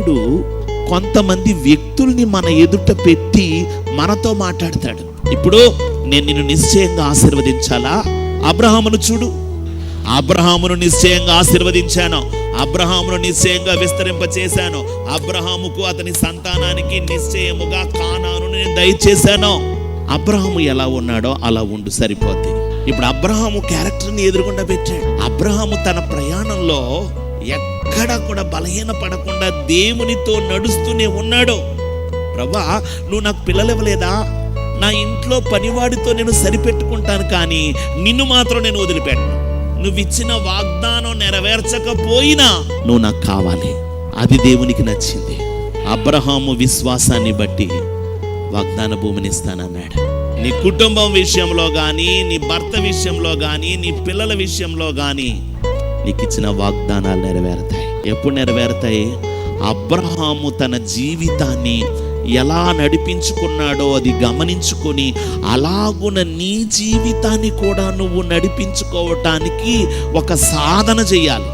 దేవుడు కొంతమంది వ్యక్తుల్ని మన ఎదుట పెట్టి మనతో మాట్లాడతాడు. ఇప్పుడు నేను నిన్ను నిశ్చయంగా ఆశీర్వదించాలా? అబ్రహామును చూడు, అబ్రహామును నిశ్చయంగా ఆశీర్వదించాను, అబ్రహామును నిశ్చయంగా విస్తరింపచేశాను, అబ్రహాముకు అతని సంతానానికి నిశ్చయముగా కానాను నేను దయచేశాను. అబ్రహాము ఎలా ఉన్నాడో అలా ఉండు, సరిపోద్ది. ఇప్పుడు అబ్రహాము క్యారెక్టర్ని ఎదురుగుండా పెట్టాడు. అబ్రహాము తన ప్రయాణంలో ఎక్కడ కూడా బలహీన పడకుండా దేవునితో నడుస్తూనే ఉన్నాడు. ప్రభా, నువ్వు నాకు పిల్లలు ఇవ్వలేదా? నా ఇంట్లో పనివాడితో నేను సరిపెట్టుకుంటాను, కానీ నిన్ను మాత్రం నేను వదిలిపెట్టను. నువ్వు ఇచ్చిన వాగ్దానం నెరవేర్చకపోయినా నువ్వు నాకు కావాలి. అది దేవునికి నచ్చింది. అబ్రహాము విశ్వాసాన్ని బట్టి వాగ్దాన భూమిని ఇస్తానన్నాడు. నీ కుటుంబం విషయంలో కానీ, నీ భర్త విషయంలో కానీ, నీ పిల్లల విషయంలో కానీ నీకు ఇచ్చిన వాగ్దానాలు నెరవేరుతాయి. ఎప్పుడు నెరవేరుతాయి? అబ్రహాము తన జీవితాన్ని ఎలా నడిపించుకున్నాడో అది గమనించుకొని, అలాగున నీ జీవితాన్ని కూడా నువ్వు నడిపించుకోవటానికి ఒక సాధన చేయాలి.